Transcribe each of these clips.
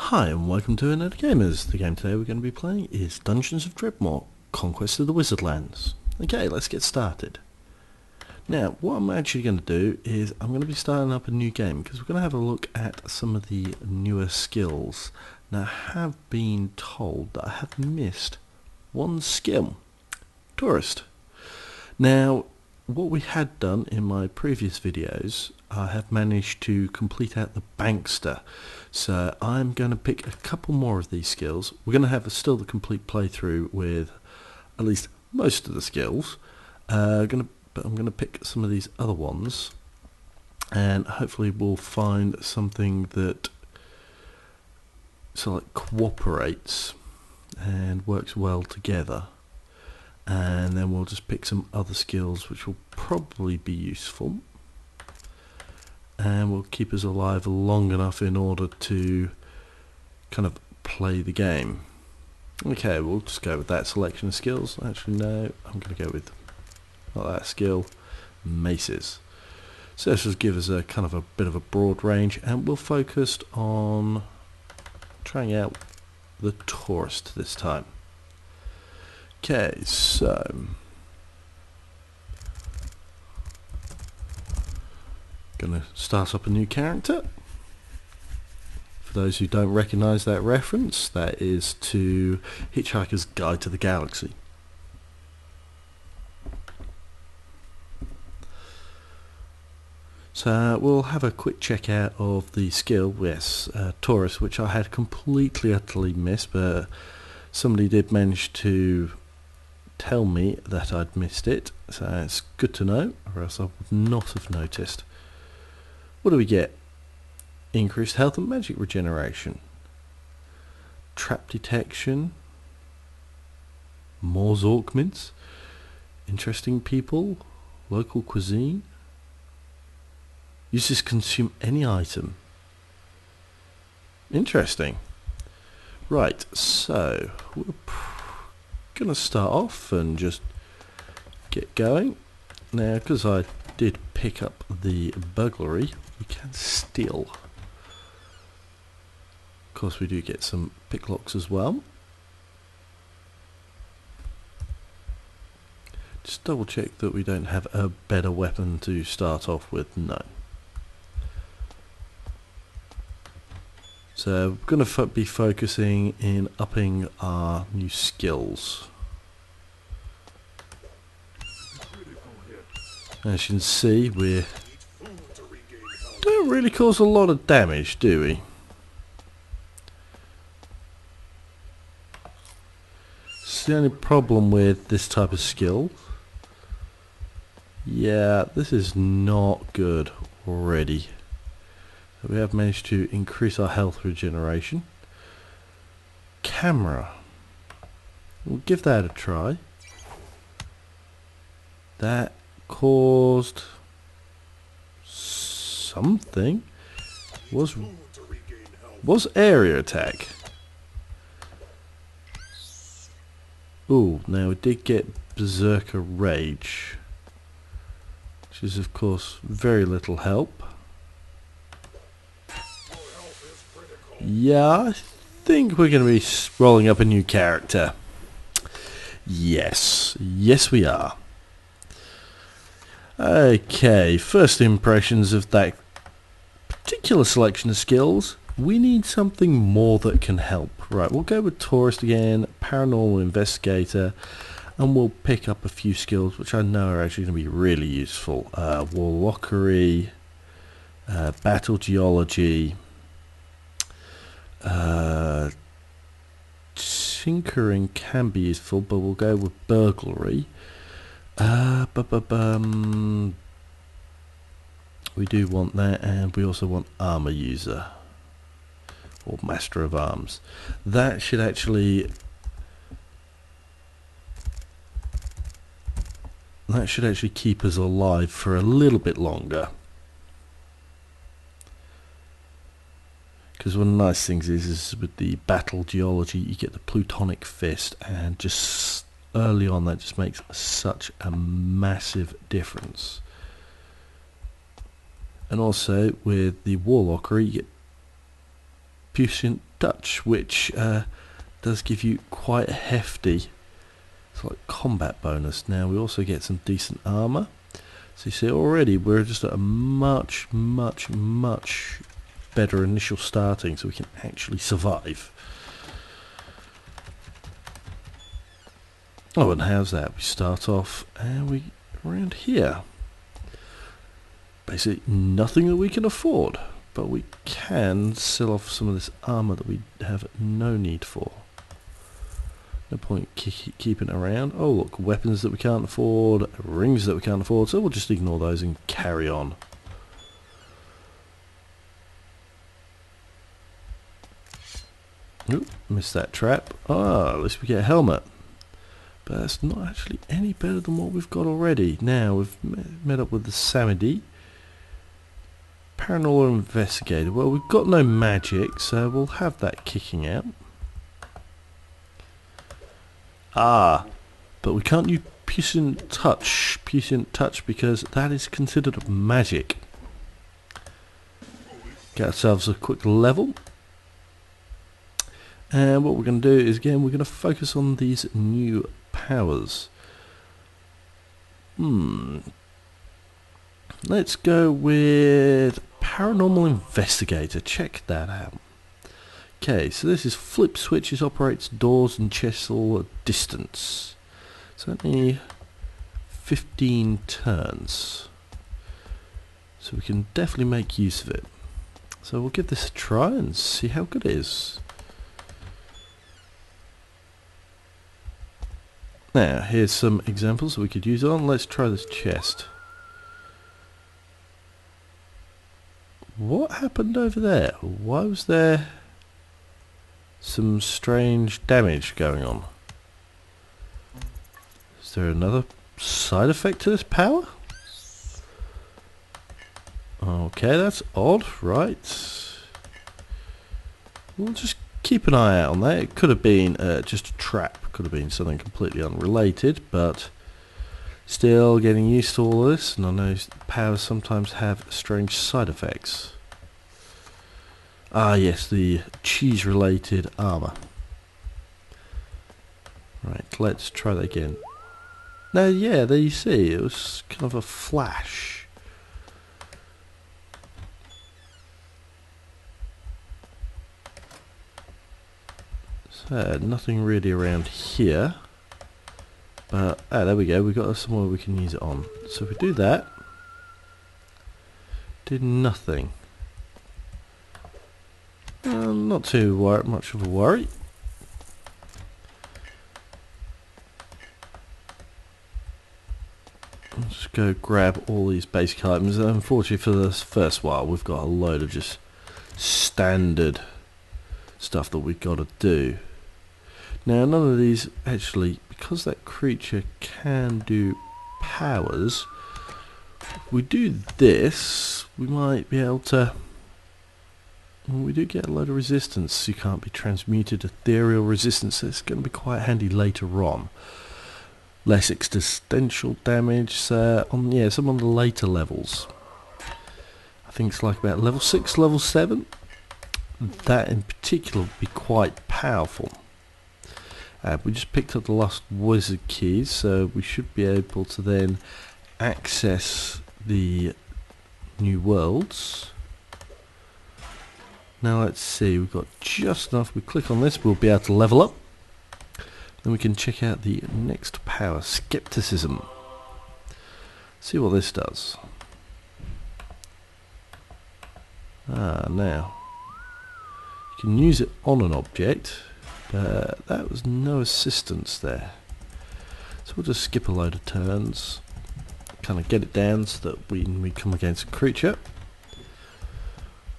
Hi and welcome to Another Gamers. The game today we're going to be playing is Dungeons of Dredmor, Conquest of the Wizardlands. Okay, let's get started. Now, what I'm actually going to do is I'm going to be starting up a new game because we're going to have a look at some of the newer skills. Now, I have been told that I have missed one skill, Tourist. Now, what we had done in my previous videos, I have managed to complete out the Bankster. So I'm going to pick a couple more of these skills. We're going to have still the complete playthrough with at least most of the skills. But I'm going to pick some of these other ones, and hopefully we'll find something that cooperates and works well together. And then we'll just pick some other skills which will probably be useful and will keep us alive long enough in order to kind of play the game. Okay, we'll just go with that selection of skills. Actually no, I'm going to go with not that skill, maces. So this will give us a kind of a bit of a broad range, and we'll focus on trying out the Tourist this time. Okay, so gonna start up a new character. For those who don't recognise that reference, that is to Hitchhiker's Guide to the Galaxy. So we'll have a quick check out of the skill, yes, Taurus, which I had completely utterly missed, but somebody did manage to tell me that I'd missed it, so it's good to know, or else I would not have noticed. What do we get? Increased health and magic regeneration, trap detection, more Zorkmints, interesting people, local cuisine, uses consume any item. Interesting. Right, so we're gonna start off and just get going. Now, because I did pick up the burglary, we can steal. Of course, we do get some picklocks as well. Just double check that we don't have a better weapon to start off with. No. So we're going to be focusing in upping our new skills. As you can see, we don't really cause a lot of damage, do we? It's the only problem with this type of skill. Yeah, this is not good already. We have managed to increase our health regeneration. Camera. We'll give that a try. That caused something. Was area attack. Ooh, now we did get Berserker Rage, which is of course very little help. Yeah, I think we're going to be rolling up a new character. Yes, yes we are. Okay, first impressions of that particular selection of skills. We need something more that can help. Right, we'll go with Tourist again, Paranormal Investigator, and we'll pick up a few skills which I know are actually going to be really useful. Warlockery, Battle Geology, Tinkering can be useful, but we'll go with Burglary. We do want that, and we also want Armor User or Master of Arms. That should actually keep us alive for a little bit longer. Because one of the nice things is with the Battle Geology, you get the Plutonic Fist, and just early on that just makes such a massive difference. And also with the Warlockery, you get Dutch, which does give you quite a hefty combat bonus. Now we also get some decent armor. So you see already we're just at a much better initial starting, so we can actually survive. Oh, and how's that? We start off and we around here. Basically nothing that we can afford, but we can sell off some of this armor that we have no need for. No point keeping it around. Oh look, weapons that we can't afford, rings that we can't afford, so we'll just ignore those and carry on. Oop, missed that trap. Ah, at least we get a helmet. But that's not actually any better than what we've got already. Now we've met up with the Samedi. Paranormal Investigator. Well, we've got no magic, so we'll have that kicking out. Ah, but we can't use Puissant Touch because that is considered magic. Get ourselves a quick level. And what we're going to do is, again, we're going to focus on these new powers. Let's go with Paranormal Investigator. Check that out. Okay, so this is flip switches, operates doors and chests all at distance. So only 15 turns. So we can definitely make use of it. So we'll give this a try and see how good it is. Now, here's some examples that we could use on. Let's try this chest. What happened over there? Why was there some strange damage going on? Is there another side effect to this power? Okay, that's odd, right. We'll just keep an eye out on that. It could have been just a trap, could have been something completely unrelated, but still getting used to all of this, and I know powers sometimes have strange side effects. Ah yes, the cheese related armor. Right, let's try that again. Now yeah, there you see, it was kind of a flash. So nothing really around here. But there we go, we've got somewhere we can use it on. So if we do that, did nothing. Not too much of a worry. Let's just go grab all these basic items. Unfortunately for this first while, we've got a load of just standard stuff that we've got to do. Now none of these actually, because that creature can do powers, if we do this, we might be able to, well, we do get a load of resistance. You can't be transmuted, ethereal resistance, so it's going to be quite handy later on. Less existential damage on some of the later levels. I think it's like about level 6, level 7. That in particular would be quite powerful. We just picked up the last wizard keys, so we should be able to then access the new worlds. Now let's see, we've got just enough. We click on this, we'll be able to level up. Then we can check out the next power, Skepticism. See what this does. Now you can use it on an object. That was no assistance there. So we'll just skip a load of turns, kind of get it down so that when we come against a creature,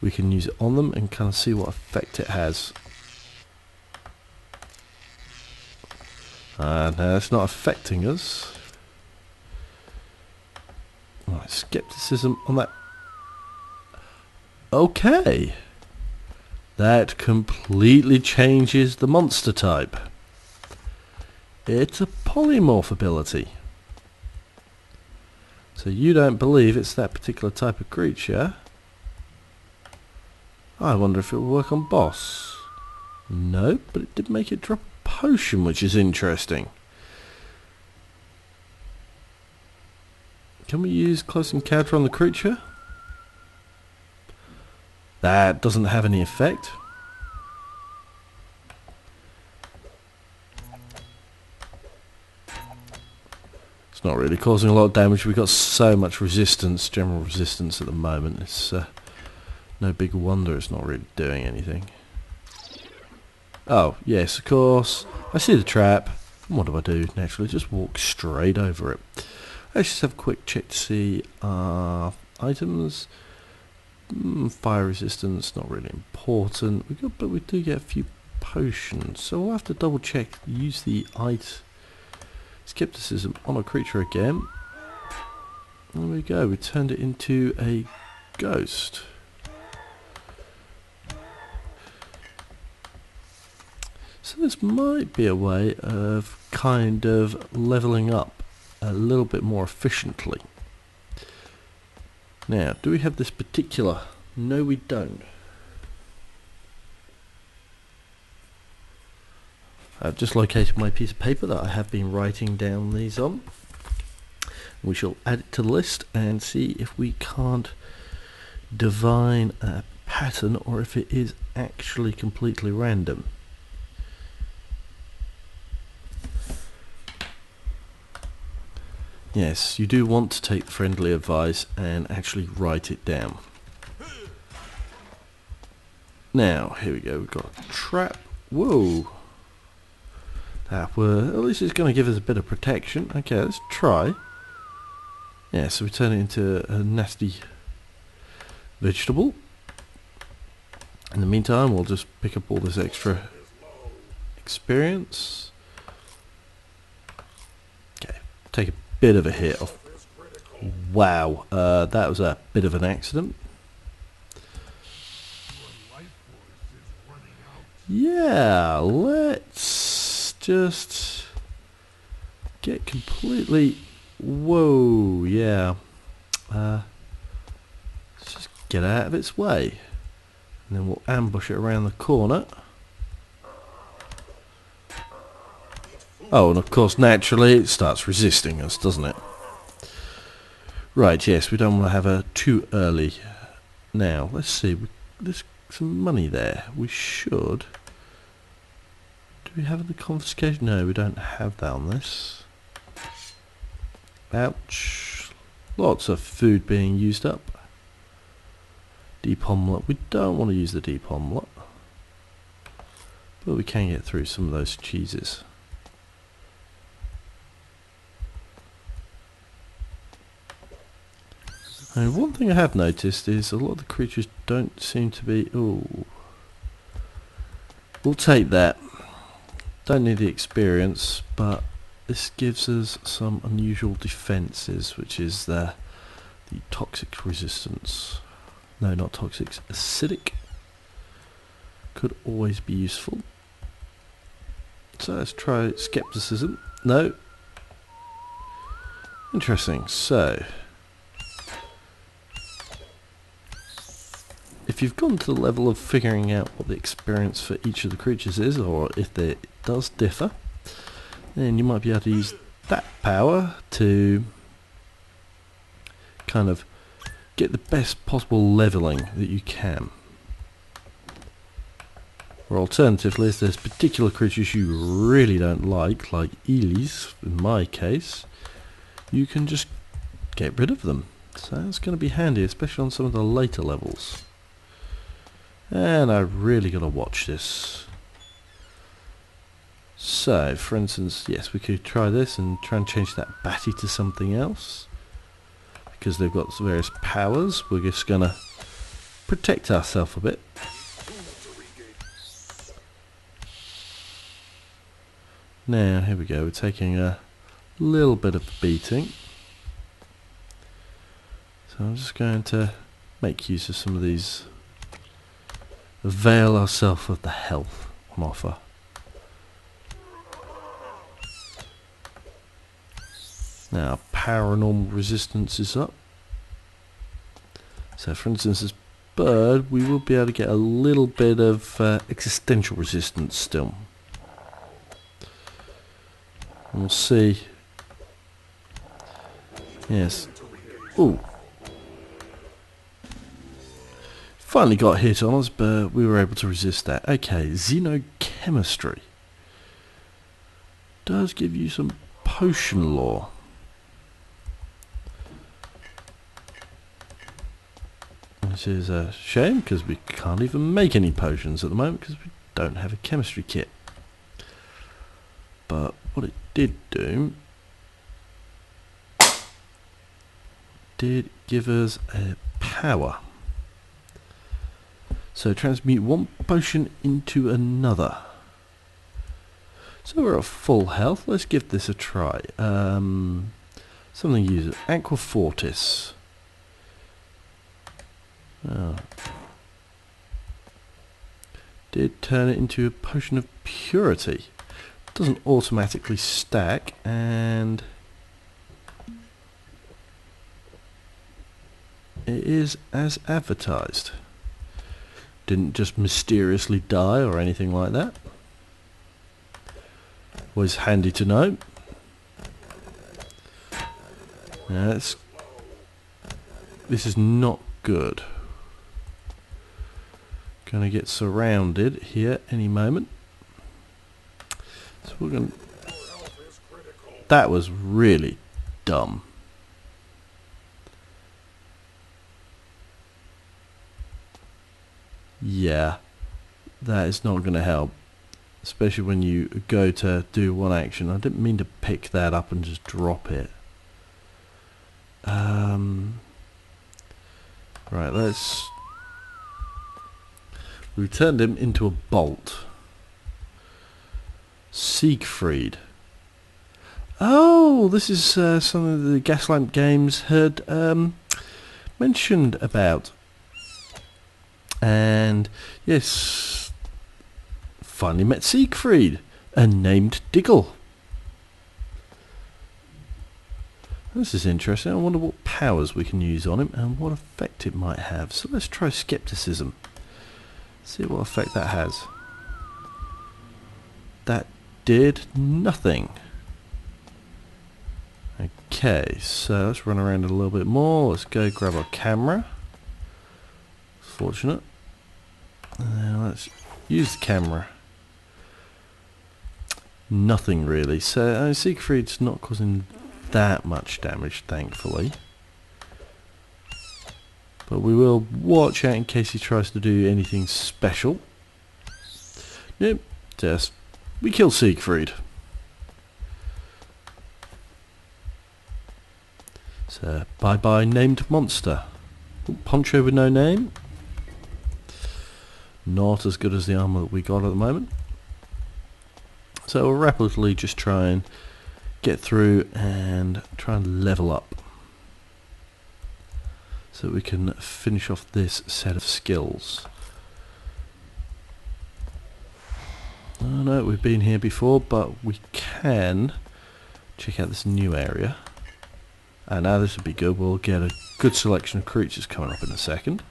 we can use it on them and kind of see what effect it has. No, it's not affecting us. Right, skepticism on that. Okay. That completely changes the monster type. It's a polymorph ability. So you don't believe it's that particular type of creature. I wonder if it will work on boss. No, but it did make it drop a potion, which is interesting. Can we use close encounter on the creature? That doesn't have any effect. It's not really causing a lot of damage. We've got so much resistance, general resistance at the moment. It's no big wonder it's not really doing anything. Oh, yes, of course. I see the trap. And what do I do? Naturally, just walk straight over it. Let's just have a quick check to see items. Fire resistance, not really important. But we do get a few potions, so we'll have to double check. Use the skepticism on a creature again. There we go. We turned it into a ghost. So this might be a way of kind of leveling up a little bit more efficiently. Now, do we have this particular? No, we don't. I've just located my piece of paper that I have been writing down these on. We shall add it to the list and see if we can't divine a pattern or if it is actually completely random. Yes, you do want to take the friendly advice and actually write it down. Now, here we go, we've got a trap. Whoa! At least it's going to give us a bit of protection. Okay, let's try. Yeah, so we turn it into a nasty vegetable. In the meantime, we'll just pick up all this extra experience. Okay, take a bit of a hit off. Wow, that was a bit of an accident. Yeah, let's just get completely... Whoa, yeah. Let's just get out of its way. And then we'll ambush it around the corner. Oh, and of course, naturally, it starts resisting us, doesn't it? Right, yes, we don't want to have her too early. Now, let's see. There's some money there. We should... Do we have the confiscation? No, we don't have that on this. Ouch. Lots of food being used up. Deep omelette. We don't want to use the deep omelette. But we can get through some of those cheeses. And one thing I have noticed is a lot of the creatures don't seem to be... Ooh. We'll take that. Don't need the experience, but this gives us some unusual defences, which is the toxic resistance. No, not toxic, acidic. Could always be useful. So let's try skepticism. No. Interesting. So, if you've gone to the level of figuring out what the experience for each of the creatures is, or if it does differ, then you might be able to use that power to kind of get the best possible leveling that you can. Or alternatively, if there's particular creatures you really don't like eelies in my case, you can just get rid of them. So that's going to be handy, especially on some of the later levels. And I really got to watch this. So, for instance, yes, we could try this and try and change that batty to something else. Because they've got various powers, we're just going to protect ourselves a bit. Now, here we go, we're taking a little bit of a beating. So I'm just going to make use of some of these. Avail ourselves of the health on offer. Now, paranormal resistance is up. So, for instance, there's but we will be able to get a little bit of existential resistance still. And we'll see. Yes. Ooh. Finally got hit on us, but we were able to resist that. Okay, xenochemistry. Does give you some potion lore. This is a shame because we can't even make any potions at the moment because we don't have a chemistry kit. But what it did do did give us a power. So transmute one potion into another. So we're at full health. Let's give this a try. Something user Aqua Fortis. Oh. Did turn it into a potion of purity. Doesn't automatically stack, and it is as advertised. Didn't just mysteriously die or anything like that. Was handy to know. Now this is not good. Gonna get surrounded here any moment. So we're gonna. That was really dumb. Yeah, that is not going to help, especially when you go to do one action. I didn't mean to pick that up and just drop it. Right, let's. We turned him into a bolt. Siegfried. Oh, this is something the Gaslamp Games had mentioned about. And yes, finally met Siegfried and named Diggle. This is interesting. I wonder what powers we can use on him and what effect it might have. So let's try skepticism. See what effect that has. That did nothing. Okay, so let's run around a little bit more. Let's go grab our camera. Fortunate. Now let's use the camera. Nothing really. So Siegfried's not causing that much damage, thankfully. But we will watch out in case he tries to do anything special. Yep, just we kill Siegfried. So bye bye named monster. Poncho with no name. Not as good as the armor that we got at the moment. So we'll rapidly just try and get through and try and level up. So we can finish off this set of skills. I know we've been here before, but we can check out this new area. And now this would be good. We'll get a good selection of creatures coming up in a second.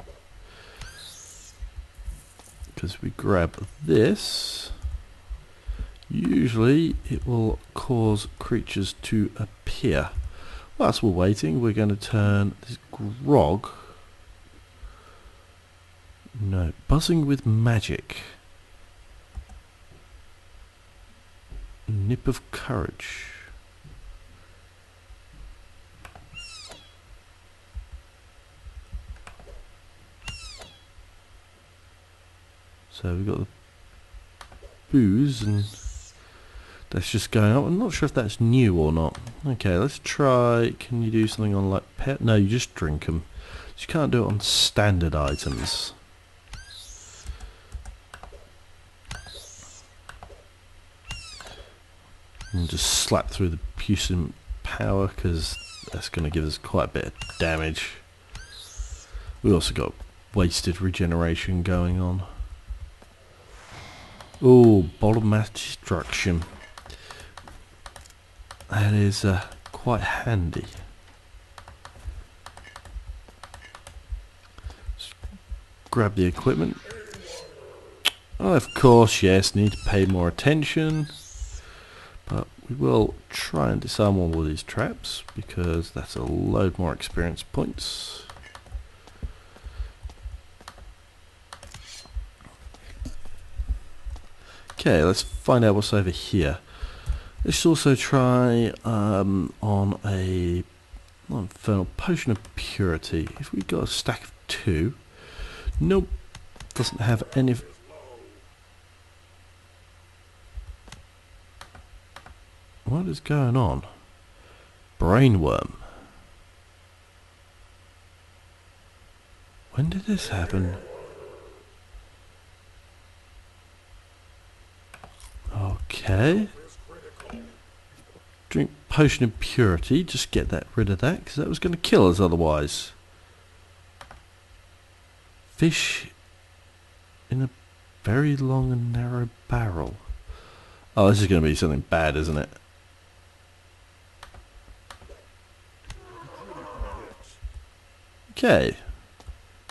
Because we grab this, usually it will cause creatures to appear. Whilst we're waiting, we're going to turn this grog. No, buzzing with magic. Nip of courage. So we've got the booze and that's just going up. I'm not sure if that's new or not. Okay, let's try. Can you do something on like pet? No, you just drink them. You can't do it on standard items. And just slap through the puissant power because that's going to give us quite a bit of damage. We also got wasted regeneration going on. Oh, bottle mass destruction. That is quite handy. grab the equipment. Oh, of course, yes, need to pay more attention. But we will try and disarm all of these traps, because that's a load more experience points. Okay, let's find out what's over here. Let's also try on a infernal potion of purity. If we got a stack of 2, nope, doesn't have any. What is going on? Brainworm. When did this happen? Okay. Drink potion of purity. Just get rid of that, because that was going to kill us otherwise. Fish in a very long and narrow barrel. Oh, this is going to be something bad, isn't it? Okay.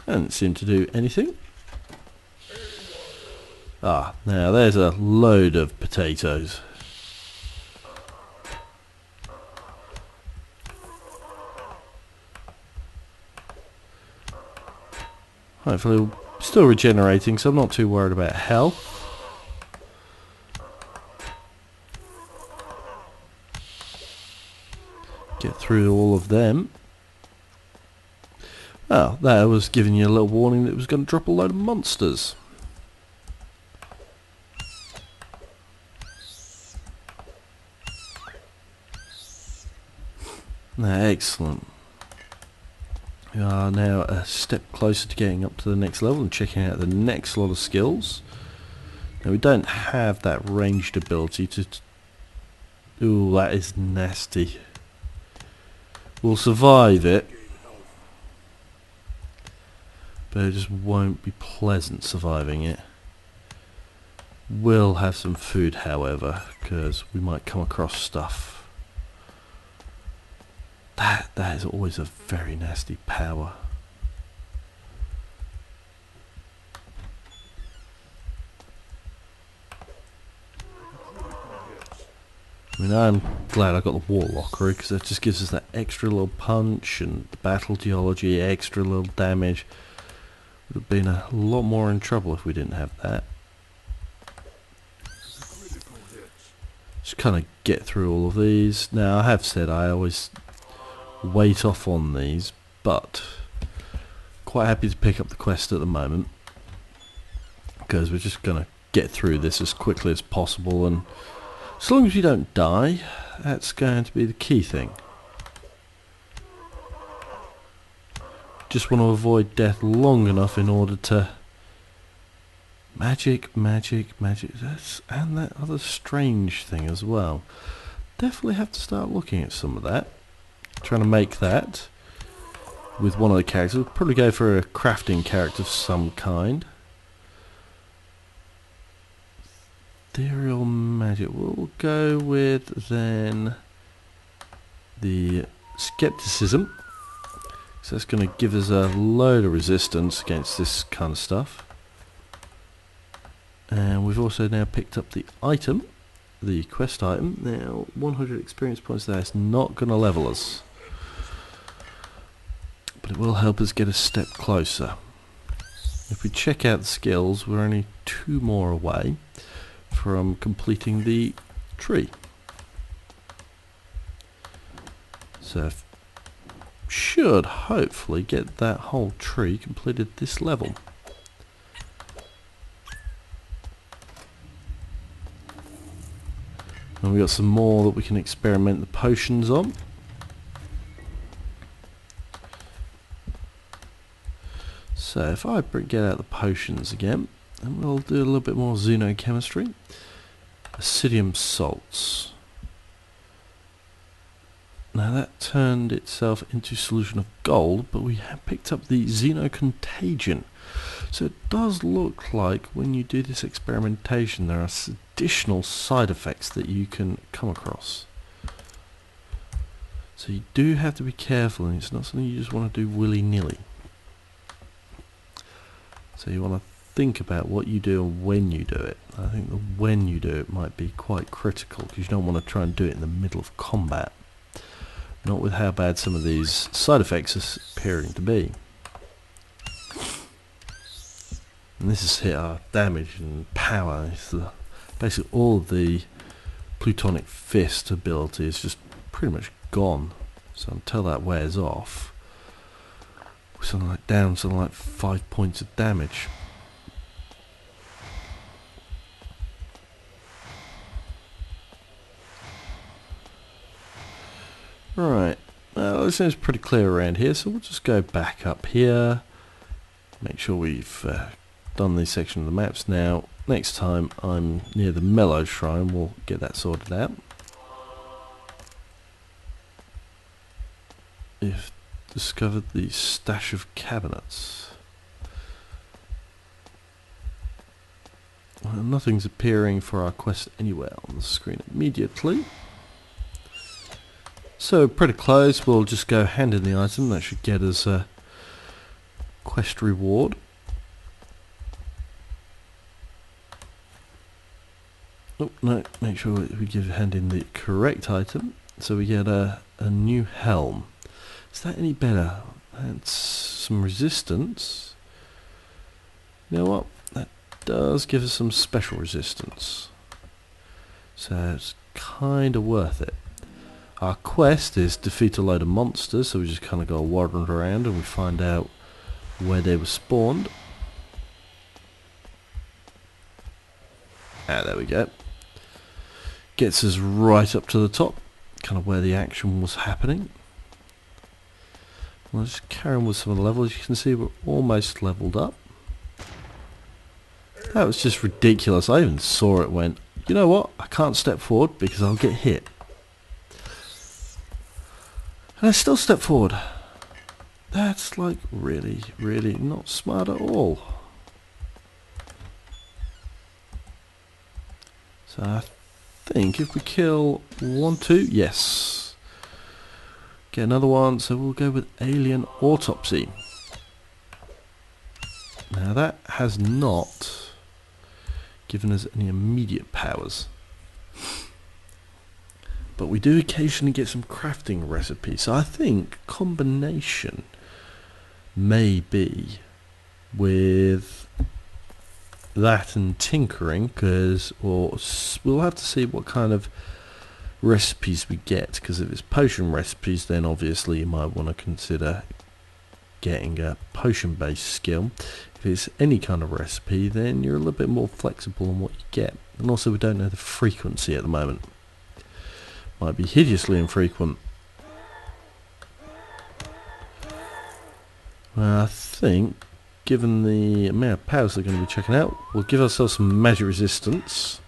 Doesn't seem to do anything. Ah, now there's a load of potatoes. Hopefully we're still regenerating, so I'm not too worried about health. Get through all of them. Oh, that was giving you a little warning that it was going to drop a load of monsters. Excellent. We are now a step closer to getting up to the next level and checking out the next lot of skills. Now we don't have that ranged ability to... Ooh, that is nasty. We'll survive it, but it just won't be pleasant surviving it. We'll have some food, however, because we might come across stuff. That is always a very nasty power. I mean, I'm glad I got the Warlockery, because that just gives us that extra little punch, and the battle geology, extra little damage. Would have been a lot more in trouble if we didn't have that. Just kind of get through all of these. Now, I have said I always wait off on these, but quite happy to pick up the quest at the moment, because we're just going to get through this as quickly as possible, and as long as you don't die, that's going to be the key thing. Just want to avoid death long enough in order to... Magic. That's, and that other strange thing as well. Definitely have to start looking at some of that. Trying to make that with one of the characters. We'll probably go for a crafting character of some kind. Ethereal magic. We'll go with then the skepticism. So that's going to give us a load of resistance against this kind of stuff. And we've also now picked up the item, the quest item. Now 100 experience points there. It's not going to level us, but it will help us get a step closer. If we check out the skills, we're only 2 more away from completing the tree. So should hopefully get that whole tree completed this level. And we've got some more that we can experiment the potions on. So if I get out the potions again, and we'll do a little bit more xenochemistry. Acidium salts. Now that turned itself into solution of gold, but we have picked up the xenocontagion. So it does look like when you do this experimentation there are additional side effects that you can come across. So you do have to be careful, and it's not something you just want to do willy-nilly. So you want to think about what you do and when you do it. I think the when you do it might be quite critical, because you don't want to try and do it in the middle of combat. Not with how bad some of these side effects are appearing to be. And this is hit our damage and power. It's basically all of the Plutonic Fist ability is just pretty much gone. So until that wears off, we're something like down something like 5 points of damage. Right, well, it seems pretty clear around here, so we'll just go back up here, make sure we've done this section of the maps. Now, next time I'm near the Mellow Shrine, we'll get that sorted out. You've discovered the stash of cabinets. Well, nothing's appearing for our quest anywhere on the screen immediately. So pretty close. We'll just go hand in the item. That should get us a quest reward. Oh no, make sure we give hand in the correct item. So we get a new helm. Is that any better? That's some resistance. You know what? That does give us some special resistance. So it's kind of worth it. Our quest is defeat a load of monsters, so we just kind of go wandering around and we find out where they were spawned. Ah, there we go. Gets us right up to the top, kind of where the action was happening. We'll just carry on with some of the levels. You can see we're almost leveled up. That was just ridiculous. I even saw it, went, you know what, I can't step forward because I'll get hit. And I still step forward. That's like really, really not smart at all. So I think if we kill 1, 2, yes. Get another one, so we'll go with Alien Autopsy. Now that has not given us any immediate powers. But we do occasionally get some crafting recipes. So I think combination may be with that and tinkering, because we'll have to see what kind of recipes we get, because if it's potion recipes, then obviously you might want to consider getting a potion based skill. If it's any kind of recipe, then you're a little bit more flexible on what you get. And also we don't know the frequency at the moment. Might be hideously infrequent. Well, I think, given the amount of powers they're going to be checking out, we'll give ourselves some magic resistance.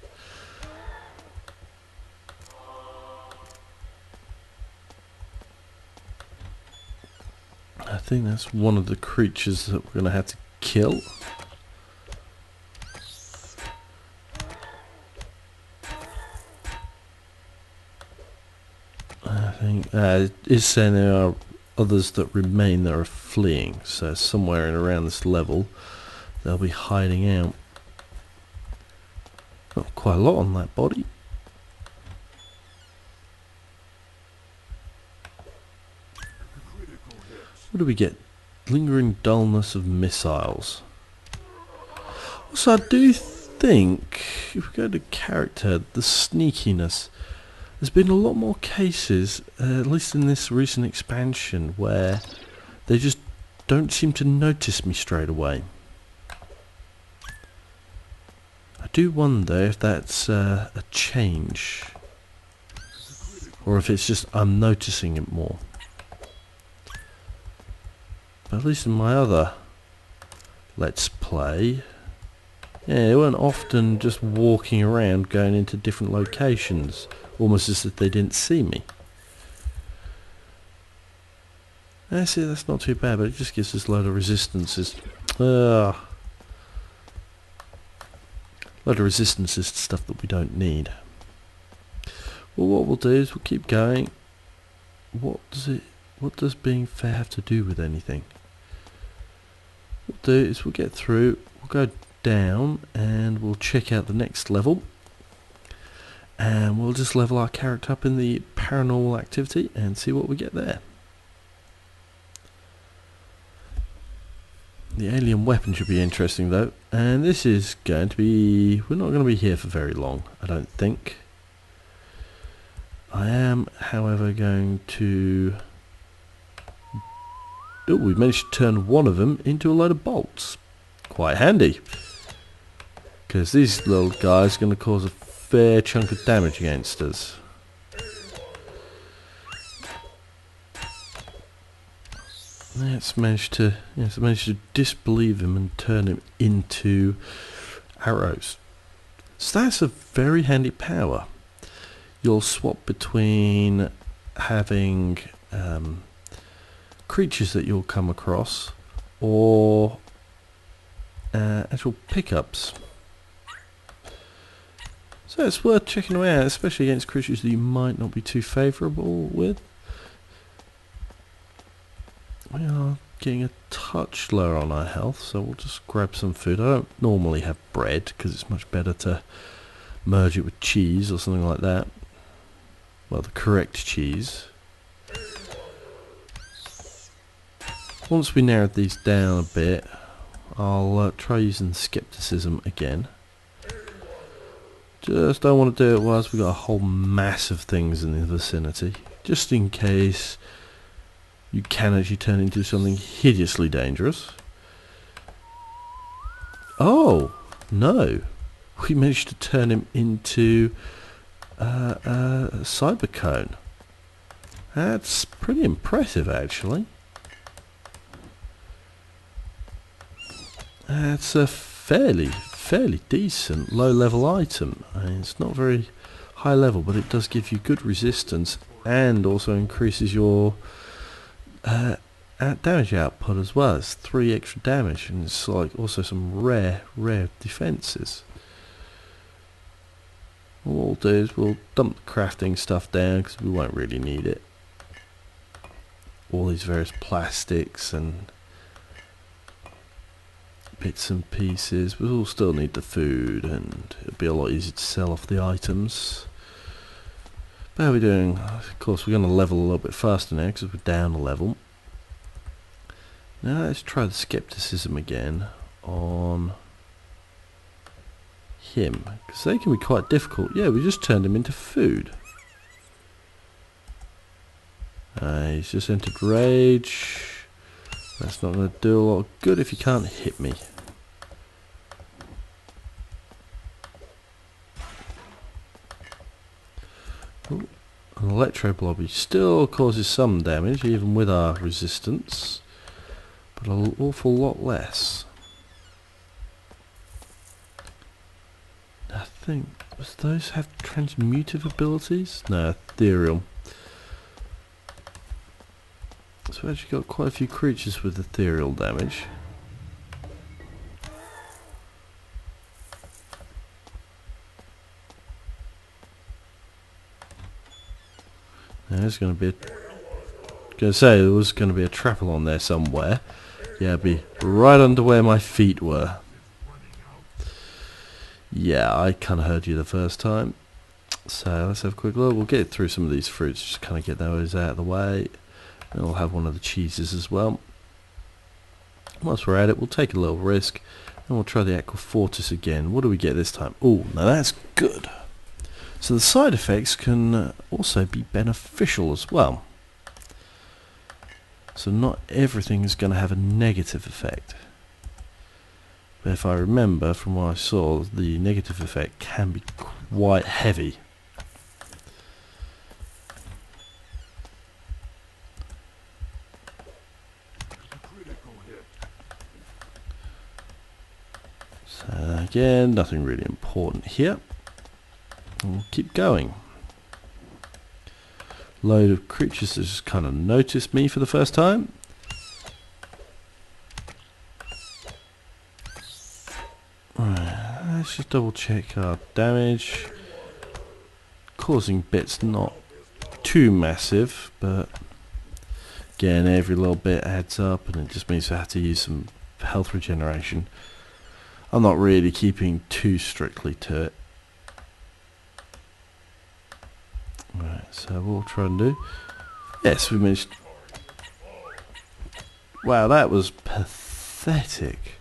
I think that's one of the creatures that we're going to have to kill. I think it is saying there are others that remain that are fleeing, so somewhere in around this level they'll be hiding out. Got quite a lot on that body. What do we get? Lingering dullness of missiles. Also, I do think if we go to character, the sneakiness. There's been a lot more cases, at least in this recent expansion, where they just don't seem to notice me straight away. I do wonder if that's a change, or if it's just I'm noticing it more. But at least in my other Let's Play, yeah, they weren't often just walking around going into different locations, almost as if they didn't see me. I see, that's not too bad, but it just gives us a load of resistances. Load of resistances to stuff that we don't need. Well, what we'll do is we'll keep going. What does being fair have to do with anything? What we'll do is we'll get through, we'll go down and we'll check out the next level. And we'll just level our character up in the paranormal activity and see what we get there. The alien weapon should be interesting though, and this is going to be, we're not going to be here for very long, I don't think. I am, however, going to, oh, we managed to turn one of them into a load of bolts. Quite handy, because these little guys are going to cause a fair chunk of damage against us. Let's manage to disbelieve him and turn him into arrows. So that's a very handy power. You'll swap between having creatures that you'll come across or actual pickups. So it's worth checking away out, especially against creatures that you might not be too favourable with. We are getting a touch lower on our health, so we'll just grab some food. I don't normally have bread because it's much better to merge it with cheese or something like that. Well, the correct cheese. Once we narrowed these down a bit, I'll try using skepticism again. Just don't want to do it whilst we've got a whole mass of things in the vicinity, just in case you can actually turn into something hideously dangerous. Oh, no. We managed to turn him into a cyber cone. That's pretty impressive, actually. That's a fairly decent low-level item. I mean, it's not very high level, but it does give you good resistance and also increases your damage output as well. It's 3 extra damage, and it's like also some rare defenses. What we'll do is we'll dump the crafting stuff down because we won't really need it. All these various plastics and bits and pieces. We'll still need the food, and it'll be a lot easier to sell off the items. But how are we doing? Of course, we're going to level a little bit faster now because we're down a level. Now let's try the skepticism again on him, because they can be quite difficult. Yeah, we just turned him into food. He's just entered rage. That's not going to do a lot of good if you can't hit me. Ooh, an electro blobby still causes some damage even with our resistance, but an awful lot less. I think, does those have transmutive abilities? No, ethereal. So we've actually got quite a few creatures with ethereal damage. Now there's going to be there was going to be a trap along there somewhere. Yeah, it'd be right under where my feet were. Yeah, I kind of heard you the first time. So let's have a quick look. We'll get through some of these fruits, just kind of get those out of the way. And we'll have one of the cheeses as well. Once we're at it, we'll take a little risk, and we'll try the Aqua Fortis again. What do we get this time? Oh, now that's good. So the side effects can also be beneficial as well. So not everything is going to have a negative effect. But if I remember from what I saw, the negative effect can be quite heavy. So again, nothing really important here. We'll keep going. Load of creatures that just kind of noticed me for the first time. Right, let's just double check our damage. Causing bits not too massive, but again, every little bit adds up, and it just means I have to use some health regeneration. I'm not really keeping too strictly to it. Right, so what we'll try and do. Yes, we managed. Wow, that was pathetic.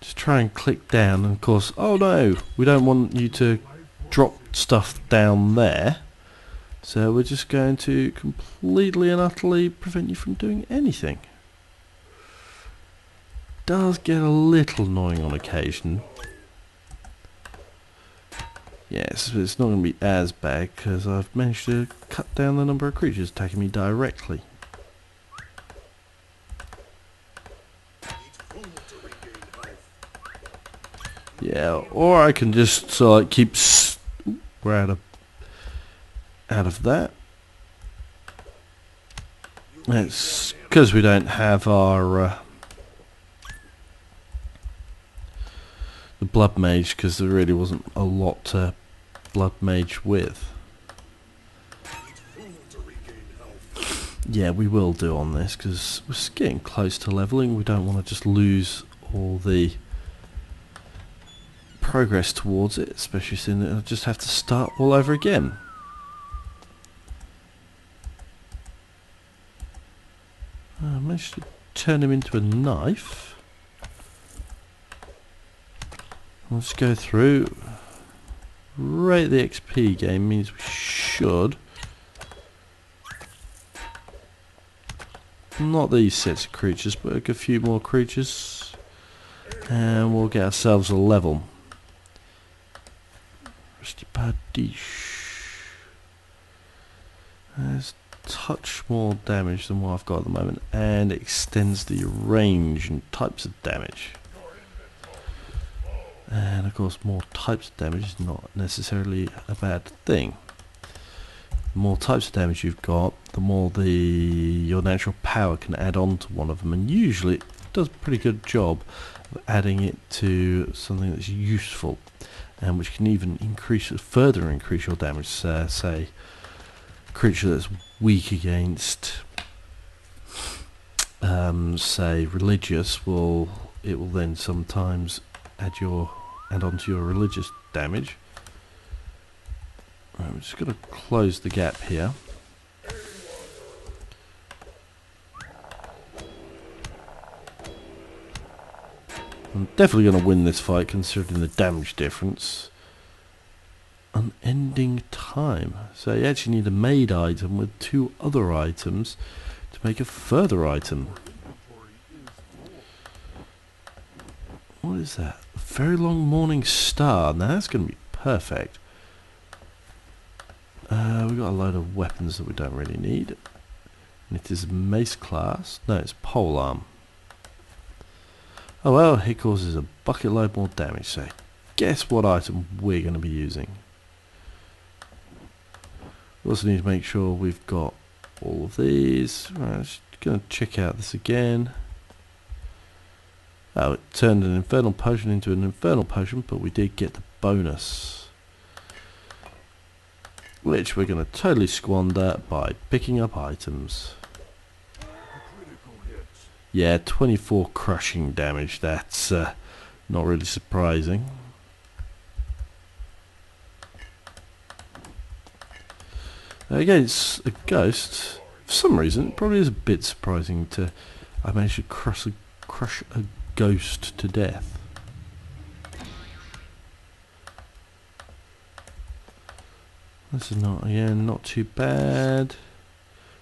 Just try and click down, and of course, oh no, we don't want you to drop stuff down there. So we're just going to completely and utterly prevent you from doing anything. Does get a little annoying on occasion. Yes, but it's not going to be as bad because I've managed to cut down the number of creatures attacking me directly. Yeah, or I can just sort of keep. We're out of that. It's because we don't have our the blood mage, because there really wasn't a lot to blood mage with. Yeah, we will do on this because we're getting close to leveling. We don't want to just lose all the progress towards it, especially seeing that I'll just have to start all over again. I managed to turn him into a knife. Let's go through. Rate the XP game means we should. Not these sets of creatures, but a few more creatures. And we'll get ourselves a level. Rusty Padish. There's a touch more damage than what I've got at the moment, and it extends the range and types of damage. And of course, more types of damage is not necessarily a bad thing. The more types of damage you've got, the more your natural power can add on to one of them, and usually it does a pretty good job of adding it to something that's useful, and which can even further increase your damage. Say, a creature that's weak against, say, religious, it will then sometimes add onto your religious damage. Right, I'm just going to close the gap here. I'm definitely going to win this fight considering the damage difference. Unending time. So you actually need a made item with 2 other items to make a further item. What is that? A very long morning star. Now that's going to be perfect. We've got a load of weapons that we don't really need. And it is mace class. No, it's polearm. Oh well, it causes a bucket load more damage, so guess what item we're going to be using. We also need to make sure we've got all of these. Right, just going to check out this again. Oh, it turned an infernal potion into an infernal potion, but we did get the bonus, which we're going to totally squander by picking up items. Yeah, 24 crushing damage. That's not really surprising. Against a ghost, for some reason, it probably is a bit surprising to I managed to crush a ghost to death. This is not too bad.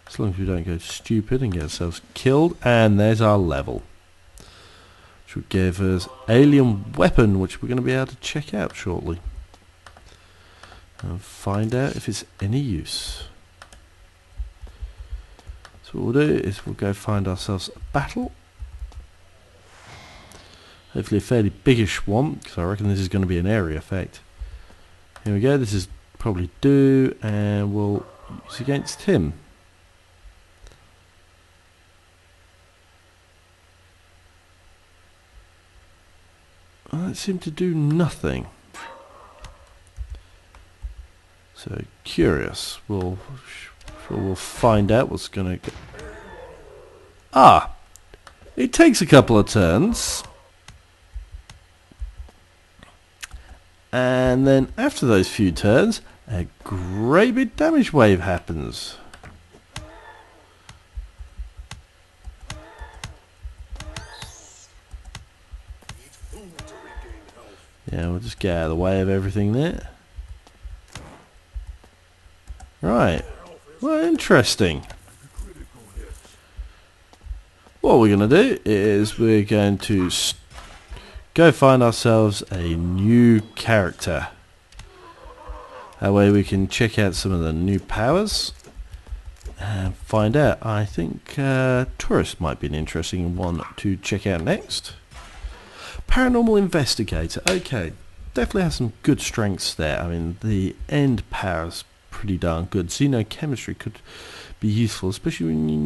As long as we don't go stupid and get ourselves killed. And there's our level, which would give us alien weapon, which we're going to be able to check out shortly and find out if it's any use. So what we'll do is we'll go find ourselves a battle. Hopefully a fairly biggish one, because I reckon this is going to be an area effect. Here we go. This is probably do, and we'll use against him. It seemed to do nothing. So curious. We'll find out what's going to go. Ah, It takes a couple of turns, and then after those few turns, a great big damage wave happens. Yeah, we'll just get out of the way of everything there. Right. Well, interesting. What we're going to do is we're going to go find ourselves a new character. That way we can check out some of the new powers and find out. I think Tourist might be an interesting one to check out next. Paranormal Investigator. Okay, definitely has some good strengths there. I mean, the end power is pretty darn good. Xenochemistry could be useful, especially when you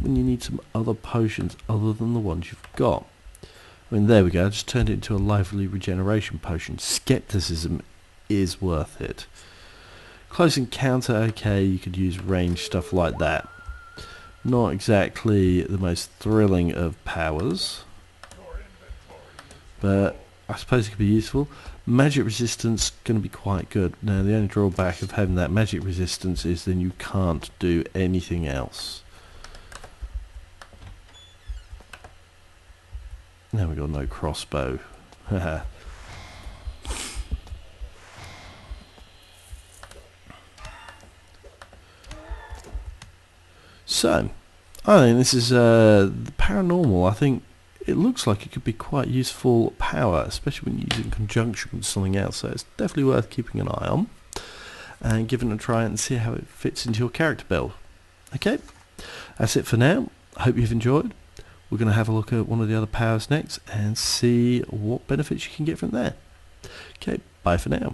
need some other potions other than the ones you've got. I mean, there we go. I just turned it into a lively regeneration potion. Skepticism is worth it. Close encounter. Okay, you could use range stuff like that. Not exactly the most thrilling of powers, but I suppose it could be useful. Magic resistance going to be quite good. Now, the only drawback of having that magic resistance is then you can't do anything else. Now we've got no crossbow. So, I think this is paranormal. I think it looks like it could be quite useful power, especially when used in conjunction with something else. So it's definitely worth keeping an eye on and giving it a try and see how it fits into your character build. Okay, that's it for now. I hope you've enjoyed. We're going to have a look at one of the other powers next and see what benefits you can get from there. Okay, bye for now.